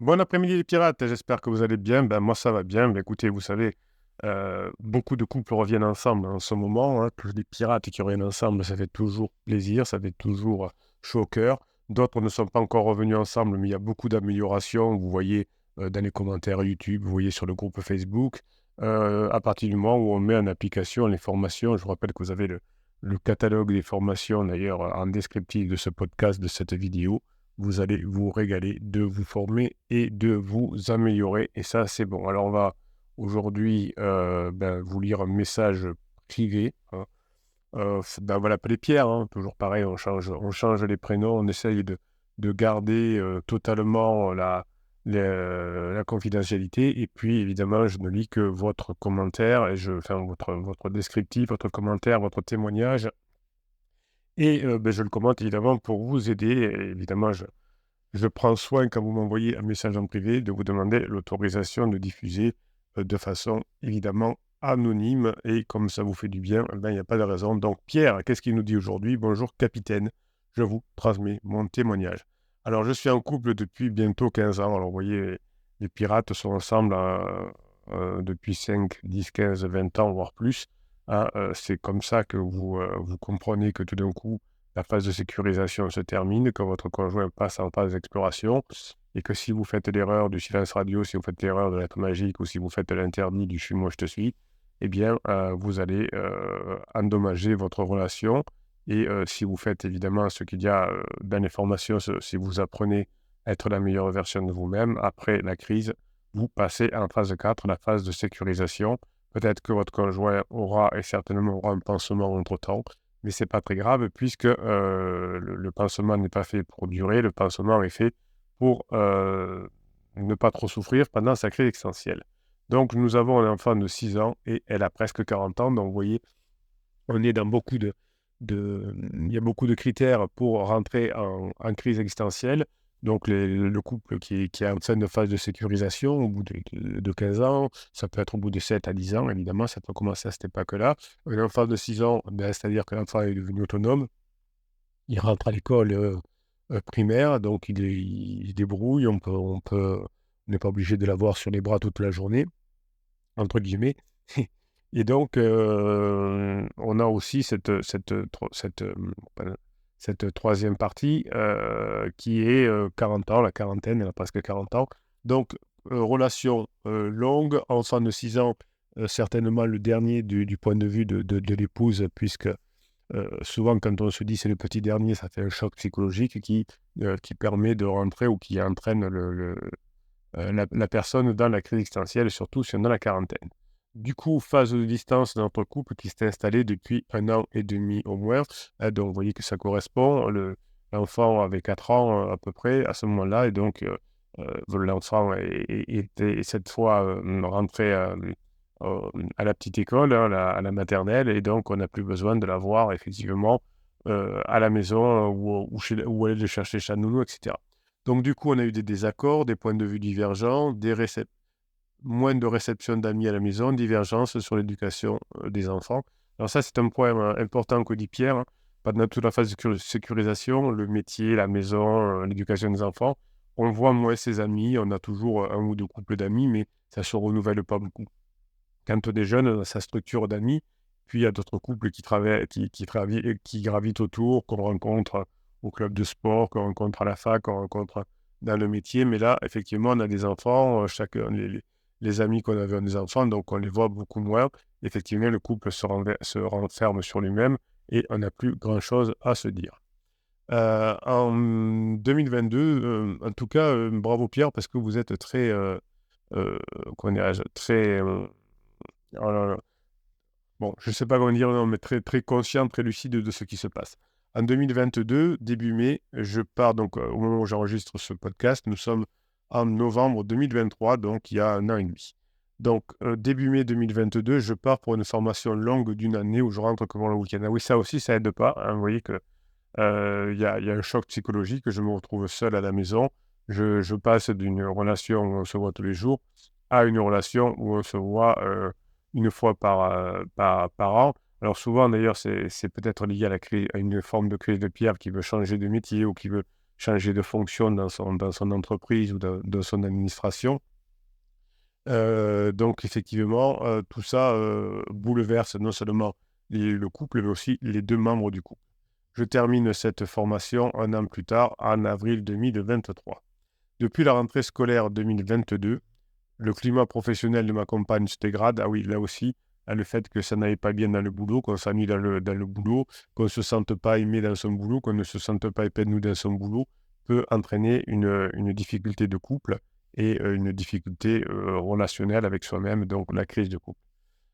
Bon après-midi les pirates, j'espère que vous allez bien. Ben, moi ça va bien. Ben, écoutez, vous savez, beaucoup de couples reviennent ensemble en ce moment, hein. Que les pirates qui reviennent ensemble, ça fait toujours plaisir, ça fait toujours chaud au cœur. D'autres ne sont pas encore revenus ensemble, mais il y a beaucoup d'améliorations. Vous voyez dans les commentaires YouTube, vous voyez sur le groupe Facebook. À partir du moment où on met en application les formations, je vous rappelle que vous avez le catalogue des formations d'ailleurs en descriptif de ce podcast, de cette vidéo. Vous allez vous régaler de vous former et de vous améliorer. Et ça, c'est bon. Alors, on va aujourd'hui vous lire un message privé, hein. On va l'appeler Pierre, hein, toujours pareil, on change les prénoms, on essaye de garder totalement la confidentialité. Et puis, évidemment, je ne lis que votre commentaire, enfin, votre descriptif, votre commentaire, votre témoignage. Et je le commente évidemment pour vous aider. Et évidemment, je prends soin, quand vous m'envoyez un message en privé, de vous demander l'autorisation de diffuser de façon évidemment anonyme. Et comme ça vous fait du bien, il n'y a pas de raison. Donc Pierre, qu'est-ce qu'il nous dit aujourd'hui? Bonjour capitaine, je vous transmets mon témoignage. Alors je suis en couple depuis bientôt 15 ans. Alors vous voyez, les pirates sont ensemble depuis 5, 10, 15, 20 ans, voire plus, hein. C'est comme ça que vous comprenez que tout d'un coup, la phase de sécurisation se termine, que votre conjoint passe en phase d'exploration, et que si vous faites l'erreur du silence radio, si vous faites l'erreur de l'être magique, ou si vous faites l'interdit du suis-moi, je te suis, eh bien, vous allez endommager votre relation. Et si vous faites évidemment ce qu'il y a dans les formations, si vous apprenez à être la meilleure version de vous-même, après la crise, vous passez en phase 4, la phase de sécurisation. Peut-être que votre conjoint aura, et certainement aura un pansement entre-temps, mais c'est pas très grave puisque le pansement n'est pas fait pour durer, le pansement est fait pour ne pas trop souffrir pendant sa crise existentielle. Donc nous avons un enfant de 6 ans et elle a presque 40 ans, donc vous voyez, on est dans beaucoup il y a beaucoup de critères pour rentrer en crise existentielle. Donc le couple qui est en fin de phase de sécurisation au bout de 15 ans, ça peut être au bout de 7 à 10 ans, évidemment, ça peut commencer à cette époque-là. Un enfant de 6 ans, c'est-à-dire que l'enfant est devenu autonome, il rentre à l'école primaire, donc il se débrouille, on n'est pas obligé de l'avoir sur les bras toute la journée, entre guillemets. Et donc, on a aussi cette troisième partie qui est 40 ans, la quarantaine, elle a presque 40 ans. Donc, relation longue, enfant de 6 ans, certainement le dernier du point de vue de l'épouse, puisque souvent, quand on se dit c'est le petit dernier, ça fait un choc psychologique qui permet de rentrer ou qui entraîne la personne dans la crise existentielle, surtout si on est dans la quarantaine. Du coup, phase de distance dans notre couple qui s'est installée depuis 1 an et demi au moins, hein. Donc, vous voyez que ça correspond. L'enfant avait 4 ans à peu près à ce moment-là, et donc l'enfant était cette fois rentré à la petite école, hein, à la maternelle, et donc on n'a plus besoin de l'avoir effectivement à la maison ou aller le chercher chez la nounou, etc. Donc du coup, on a eu des désaccords, des points de vue divergents, moins de réception d'amis à la maison, divergence sur l'éducation des enfants. Alors ça, c'est un point important que dit Pierre, hein. Pendant toute la phase de sécurisation, le métier, la maison, l'éducation des enfants, on voit moins ses amis, on a toujours un ou deux couples d'amis, mais ça ne se renouvelle pas beaucoup. Quand on est jeune, on a sa structure d'amis, puis il y a d'autres couples qui gravitent autour, qu'on rencontre au club de sport, qu'on rencontre à la fac, qu'on rencontre dans le métier. Mais là, effectivement, on a des enfants, chacun, les amis qu'on avait ont des enfants, donc on les voit beaucoup moins. Effectivement, le couple se renferme sur lui-même et on n'a plus grand-chose à se dire. En 2022, en tout cas, bravo Pierre, parce que vous êtes très, comment dirais-je, très, oh là là. Bon, je ne sais pas comment dire, non, mais très, très conscient, très lucide de ce qui se passe. En 2022, début mai, je pars donc au moment où j'enregistre ce podcast, nous sommes en novembre 2023, donc il y a 1 an et demi. Donc début mai 2022, je pars pour une formation longue d'1 année où je rentre comme le week-end. Ah oui, ça aussi, ça aide pas, hein. Vous voyez que il y a un choc psychologique, je me retrouve seul à la maison. Je passe d'une relation où on se voit tous les jours à une relation où on se voit une fois par an. Alors souvent, d'ailleurs, c'est peut-être lié à une forme de crise de Pierre qui veut changer de métier ou qui veut changer de fonction dans son entreprise ou dans son administration. Donc effectivement, tout ça bouleverse non seulement le couple, mais aussi les deux membres du couple. Je termine cette formation un an plus tard, en avril 2023. Depuis la rentrée scolaire 2022, le climat professionnel de ma compagne se dégrade. Ah oui, là aussi, le fait que ça n'aille pas bien dans le boulot, qu'on s'ennuie dans le boulot, qu'on ne se sente pas aimé dans son boulot, qu'on ne se sente pas épanoui dans son boulot, peut entraîner une difficulté de couple et une difficulté relationnelle avec soi-même, donc la crise de couple.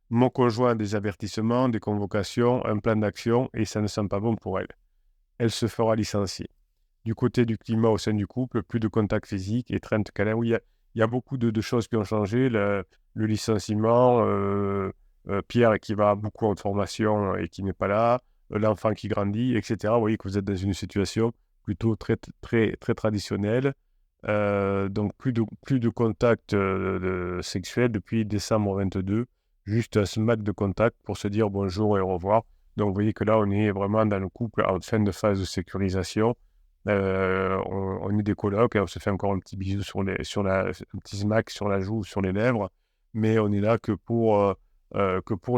Mon conjoint a des avertissements, des convocations, un plan d'action et ça ne sent pas bon pour elle. Elle se fera licencier. Du côté du climat au sein du couple, plus de contact physique, étreinte câlin. Oui, il y a beaucoup de choses qui ont changé. Le licenciement, Pierre qui va beaucoup en formation et qui n'est pas là, l'enfant qui grandit, etc. Vous voyez que vous êtes dans une situation plutôt très, très, très traditionnelle. Donc plus de contact sexuel depuis décembre 22. Juste un smack de contact pour se dire bonjour et au revoir. Donc vous voyez que là, on est vraiment dans le couple en fin de phase de sécurisation. On est des colocs et on se fait encore un petit bisou un petit smack sur la joue, sur les lèvres, mais on est là que pour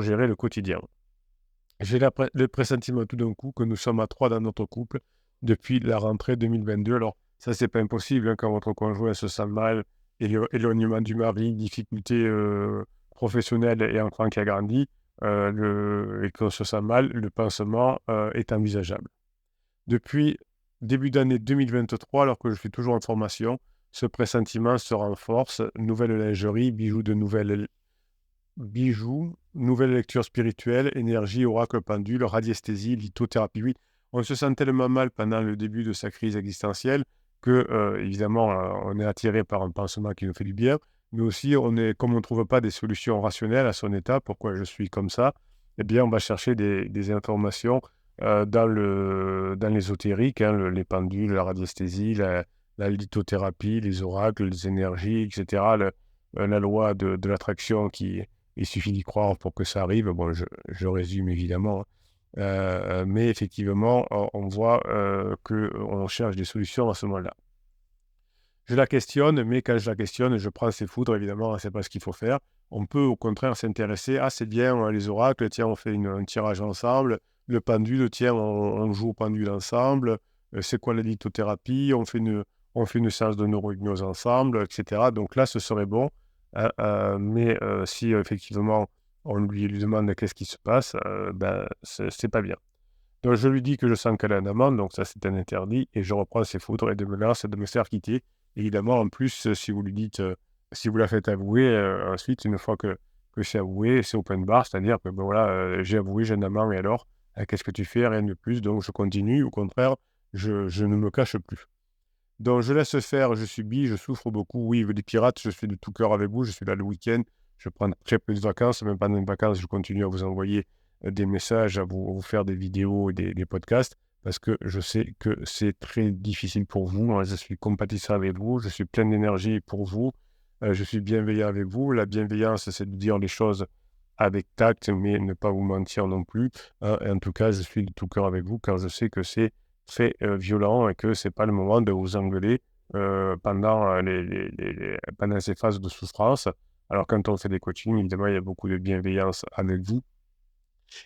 gérer le quotidien. J'ai le pressentiment tout d'un coup que nous sommes à 3 dans notre couple depuis la rentrée 2022. Alors, ça, c'est pas impossible, hein, quand votre conjoint se sent mal, éloignement du mari, difficultés professionnelles et enfant qui a grandi, et qu'on se sent mal, le pansement est envisageable. Depuis début d'année 2023, alors que je suis toujours en formation, ce pressentiment se renforce. Nouvelle lingerie, bijoux, nouvelle lecture spirituelle, énergie, oracle, pendule, radiesthésie, lithothérapie. Oui, on se sent tellement mal pendant le début de sa crise existentielle que, évidemment, on est attiré par un pansement qui nous fait du bien, mais aussi, comme on ne trouve pas des solutions rationnelles à son état, pourquoi je suis comme ça, eh bien, on va chercher des informations dans l'ésotérique, hein, les pendules, la radiesthésie, la lithothérapie, les oracles, les énergies, etc. La loi de l'attraction il suffit d'y croire pour que ça arrive. Bon, je résume évidemment, hein. Mais effectivement, on voit qu'on cherche des solutions à ce moment-là. Je la questionne, mais quand je la questionne, je prends ses foudres, évidemment, c'est pas ce qu'il faut faire. On peut au contraire s'intéresser, ah c'est bien les oracles, tiens on fait un tirage ensemble, le pendule, tiens on joue au pendule ensemble, c'est quoi la lithothérapie, on fait une séance de neurohypnose ensemble, etc. Donc là ce serait bon, hein, mais si effectivement on lui demande qu'est-ce qui se passe, ben c'est pas bien. Donc je lui dis que je sens qu'elle a un amant, donc ça c'est un interdit, et je reprends ses foudres et de menaces de me faire quitter. Évidemment, en plus, si vous lui dites, si vous la faites avouer, ensuite, une fois que c'est avoué, c'est open bar, c'est-à-dire que ben voilà, j'ai avoué, j'ai un amant, et alors, qu'est-ce que tu fais? Rien de plus, donc je continue, au contraire, je ne me cache plus. Donc je laisse faire, je subis, je souffre beaucoup. Oui, les pirates, je suis de tout cœur avec vous, je suis là le week-end, je prends très peu de vacances, même pendant les vacances, je continue à vous envoyer des messages, à vous faire des vidéos et des podcasts, parce que je sais que c'est très difficile pour vous. Moi, je suis compatissant avec vous, je suis plein d'énergie pour vous, je suis bienveillant avec vous. La bienveillance, c'est de dire les choses avec tact, mais ne pas vous mentir non plus, hein. Et en tout cas, je suis de tout cœur avec vous, car je sais que c'est très violent et que c'est pas le moment de vous engueuler pendant, pendant ces phases de souffrance. Alors, quand on fait des coachings, évidemment, il y a beaucoup de bienveillance avec vous.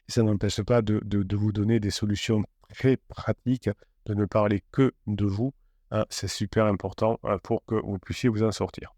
Et ça n'empêche pas de vous donner des solutions très pratiques, de ne parler que de vous, hein. C'est super important pour que vous puissiez vous en sortir.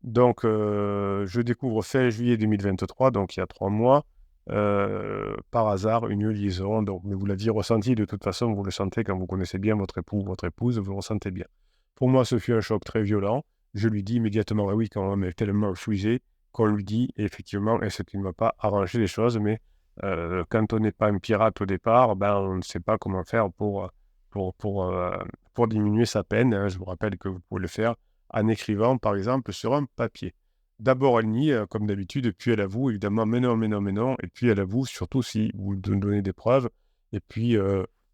Donc, je découvre fin juillet 2023, donc il y a 3 mois, par hasard, une liaison. Donc, mais vous l'aviez ressenti de toute façon, vous le sentez quand vous connaissez bien votre époux ou votre épouse, vous le ressentez bien. Pour moi, ce fut un choc très violent. Je lui dis immédiatement, ah oui, quand on est tellement fusé qu'on lui dit, et effectivement, et ce qui ne va pas arranger les choses, mais quand on n'est pas un pirate au départ, ben, on ne sait pas comment faire pour, pour, euh, pour diminuer sa peine, hein. Je vous rappelle que vous pouvez le faire en écrivant, par exemple, sur un papier. D'abord, elle nie, comme d'habitude, puis elle avoue, évidemment, mais non, mais non, mais non, et puis elle avoue, surtout si vous donnez des preuves, et puis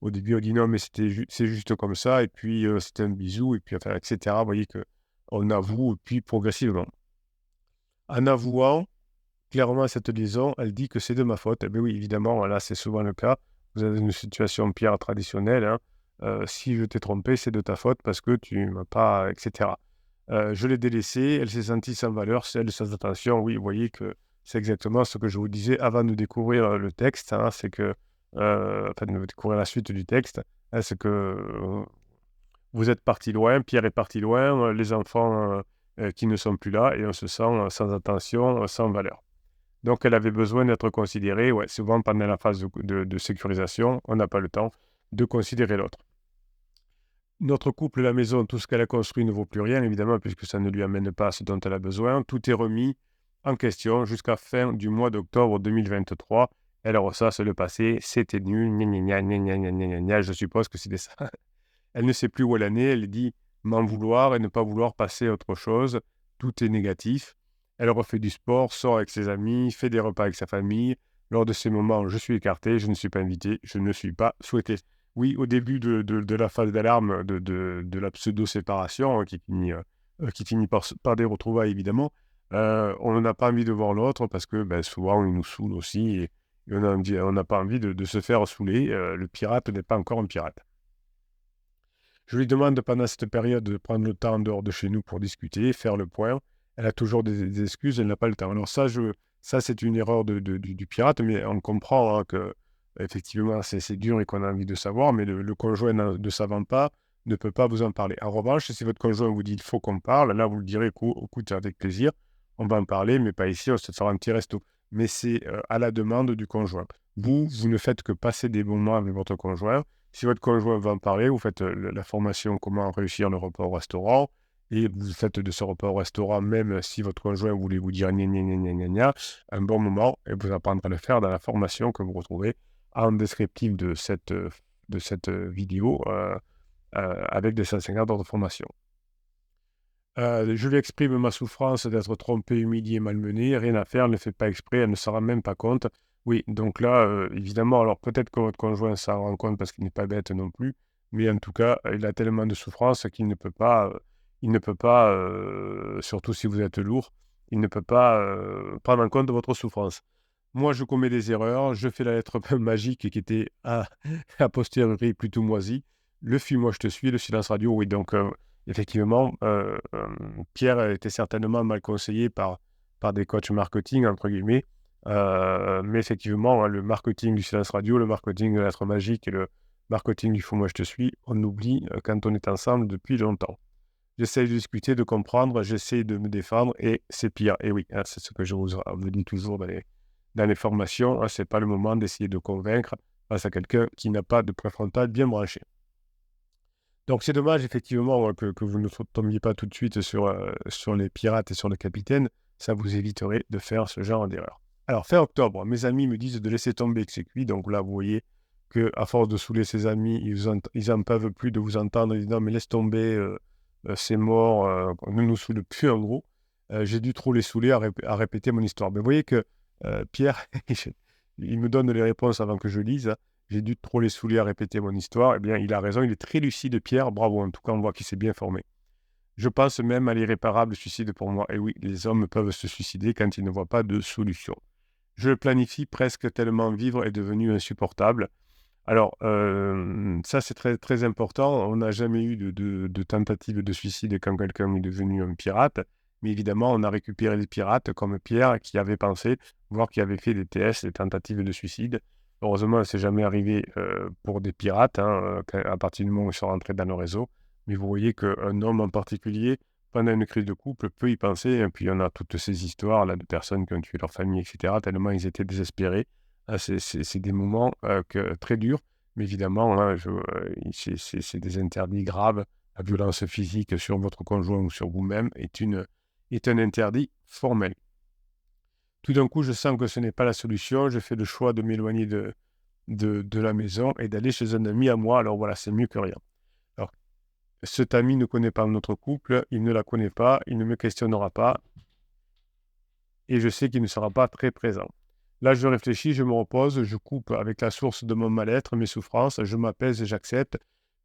au début, elle dit non, mais c'est juste comme ça, et puis c'était un bisou, et puis enfin, etc. Vous voyez qu'on avoue, puis progressivement. En avouant, clairement, cette liaison, elle dit que c'est de ma faute. Eh bien oui, évidemment, là, c'est souvent le cas. Vous avez une situation Pierre traditionnelle, hein. Si je t'ai trompé, c'est de ta faute parce que tu m'as pas, etc. Je l'ai délaissée, elle s'est sentie sans valeur, elle sans attention. Oui, vous voyez que c'est exactement ce que je vous disais avant de découvrir le texte, hein, c'est que, enfin, de découvrir la suite du texte, hein, c'est que vous êtes parti loin, Pierre est parti loin, les enfants qui ne sont plus là, et on se sent sans attention, sans valeur. Donc, elle avait besoin d'être considérée. Ouais, souvent, pendant la phase de sécurisation, on n'a pas le temps de considérer l'autre. Notre couple, la maison, tout ce qu'elle a construit ne vaut plus rien, évidemment, puisque ça ne lui amène pas ce dont elle a besoin. Tout est remis en question jusqu'à fin du mois d'octobre 2023. Elle ressasse le passé, c'était nul, gna gna gna gna gna gna gna gna. Je suppose que c'était ça. Elle ne sait plus où elle en est, elle dit m'en vouloir et ne pas vouloir passer à autre chose. Tout est négatif. Elle refait du sport, sort avec ses amis, fait des repas avec sa famille. Lors de ces moments, je suis écarté, je ne suis pas invité, je ne suis pas souhaité. Oui, au début de la phase d'alarme de la pseudo-séparation, hein, qui finit par des retrouvailles, évidemment, on n'a pas envie de voir l'autre parce que ben, souvent, il nous saoule aussi et on n'a pas envie de se faire saouler. Le pirate n'est pas encore un pirate. Je lui demande pendant cette période de prendre le temps en dehors de chez nous pour discuter, faire le point. Elle a toujours des excuses, elle n'a pas le temps. Alors ça c'est une erreur du pirate, mais on comprend hein, que effectivement c'est dur et qu'on a envie de savoir, mais le conjoint ne savant pas ne peut pas vous en parler. En revanche, si votre conjoint vous dit il faut qu'on parle, là vous le direz écoute avec plaisir, on va en parler, mais pas ici, on se fera un petit resto. Mais c'est à la demande du conjoint. Vous ne faites que passer des bons moments avec votre conjoint. Si votre conjoint va en parler, vous faites la formation comment réussir le repas au restaurant et vous faites de ce repas au restaurant, même si votre conjoint voulait vous dire gna gna gna gna gna gna, un bon moment et vous apprendrez à le faire dans la formation que vous retrouvez en descriptif de cette vidéo avec des 150 heures de formation. Je lui exprime ma souffrance d'être trompé, humilié, malmené. Rien à faire, elle ne fait pas exprès, elle ne s'en rend même pas compte. Oui, donc là, évidemment, alors peut-être que votre conjoint s'en rend compte parce qu'il n'est pas bête non plus, mais en tout cas, il a tellement de souffrance qu'il ne peut pas, surtout si vous êtes lourd, il ne peut pas prendre en compte votre souffrance. Moi, je commets des erreurs, je fais la lettre magique qui était a posteriori plutôt moisie. Le fuis-moi, je te suis, le silence radio, oui, donc effectivement, Pierre était certainement mal conseillé par des coachs marketing, entre guillemets. Mais effectivement, hein, le marketing du silence radio, le marketing de la lettre magique et le marketing du fou moi je te suis, on oublie quand on est ensemble depuis longtemps. J'essaie de discuter, de comprendre, j'essaie de me défendre et c'est pire. Et oui, hein, c'est ce que je vous dis toujours dans les formations. Hein, ce n'est pas le moment d'essayer de convaincre face à quelqu'un qui n'a pas de préfrontal bien branché. Donc c'est dommage effectivement que vous ne tombiez pas tout de suite sur les pirates et sur le capitaine. Ça vous éviterait de faire ce genre d'erreur. Alors fin octobre, mes amis me disent de laisser tomber que c'est cuit. Donc là, vous voyez qu'à force de saouler ses amis, ils en peuvent plus de vous entendre. Ils disent non mais laisse tomber, c'est mort, ne nous saoule plus en gros. J'ai dû trop les saouler à répéter mon histoire. Mais vous voyez que Pierre, il me donne les réponses avant que je lise. Hein. J'ai dû trop les saouler à répéter mon histoire. Eh bien, il a raison, il est très lucide, Pierre. Bravo, en tout cas, on voit qu'il s'est bien formé. Je pense même à l'irréparable suicide pour moi. Et oui, les hommes peuvent se suicider quand ils ne voient pas de solution. Je le planifie presque tellement vivre est devenu insupportable. Alors, ça, c'est très, très important. On n'a jamais eu de tentative de suicide quand quelqu'un est devenu un pirate. Mais évidemment, on a récupéré des pirates comme Pierre qui avait pensé, voire qui avait fait des TS, des tentatives de suicide. Heureusement, ça ne s'est jamais arrivé pour des pirates, hein, à partir du moment où ils sont rentrés dans le réseau. Mais vous voyez qu'un homme en particulier, pendant une crise de couple, peut y penser. Et puis, on a toutes ces histoires là, de personnes qui ont tué leur famille, etc., tellement ils étaient désespérés. Ah, c'est des moments très durs, mais évidemment, hein, c'est des interdits graves. La violence physique sur votre conjoint ou sur vous-même est un interdit formel. Tout d'un coup, je sens que ce n'est pas la solution. Je fais le choix de m'éloigner de la maison et d'aller chez un ami à moi. Alors voilà, c'est mieux que rien. Alors, cet ami ne connaît pas notre couple, il ne la connaît pas, il ne me questionnera pas et je sais qu'il ne sera pas très présent. Là, je réfléchis, je me repose, je coupe avec la source de mon mal-être, mes souffrances, je m'apaise et j'accepte.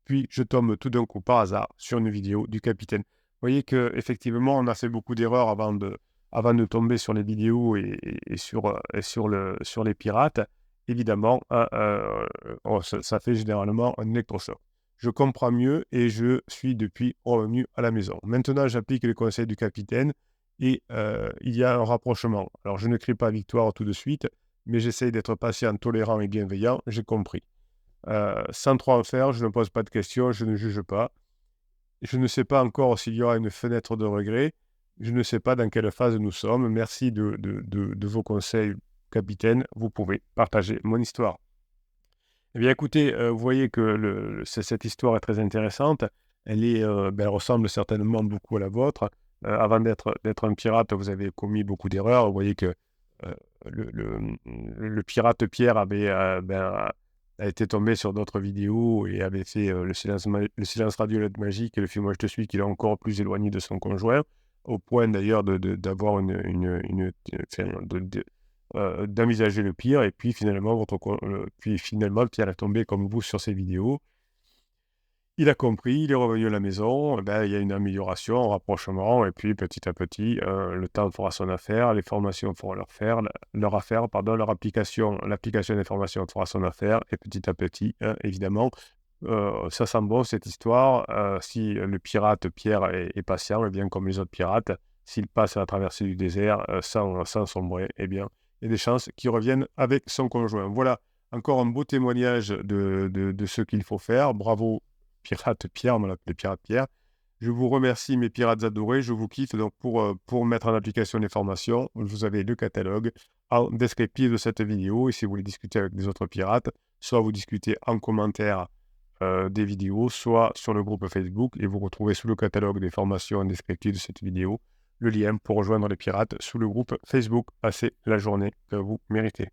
Puis, je tombe tout d'un coup par hasard sur une vidéo du capitaine. Vous voyez qu'effectivement, on a fait beaucoup d'erreurs avant de tomber sur les vidéos et sur les pirates. Évidemment, ça fait généralement un électrochoc. je comprends mieux et je suis depuis revenu à la maison. Maintenant, j'applique les conseils du capitaine et il y a un rapprochement. Alors, je ne crie pas victoire tout de suite, mais j'essaye d'être patient, tolérant et bienveillant, j'ai compris. Sans trop en faire, je ne pose pas de questions, je ne juge pas. Je ne sais pas encore s'il y aura une fenêtre de regret. Je ne sais pas dans quelle phase nous sommes. Merci de vos conseils, capitaine. Vous pouvez partager mon histoire. Eh bien, écoutez, vous voyez que cette histoire est très intéressante. Elle ressemble certainement beaucoup à la vôtre. Avant d'être un pirate, vous avez commis beaucoup d'erreurs. Vous voyez que euh, le pirate Pierre a été tombé sur d'autres vidéos et avait fait le silence radio et magique et le film Moi je te suis, qu'il est encore plus éloigné de son conjoint, au point d'ailleurs d'avoir enfin, d'envisager le pire. Et puis finalement, Pierre est tombé comme vous sur ces vidéos. Il a compris, il est revenu à la maison, il y a une amélioration, un rapprochement, et puis petit à petit, le temps fera son affaire, les formations feront leur affaire, pardon, l'application des formations fera son affaire, et petit à petit, évidemment, ça sent bon cette histoire. Si le pirate Pierre est patient, et bien comme les autres pirates, s'il passe à la traversée du désert sans sombrer, eh bien, il y a des chances qu'il revienne avec son conjoint. Voilà, encore un beau témoignage de ce qu'il faut faire. Bravo Pirate Pierre, on l'appelle Pirate Pierre. Je vous remercie, mes pirates adorés. Je vous kiffe. Donc, pour mettre en application les formations, vous avez le catalogue en descriptif de cette vidéo. Et si vous voulez discuter avec des autres pirates, soit vous discutez en commentaire des vidéos, soit sur le groupe Facebook. Et vous retrouvez sous le catalogue des formations en descriptif de cette vidéo le lien pour rejoindre les pirates sous le groupe Facebook. Passez la journée que vous méritez.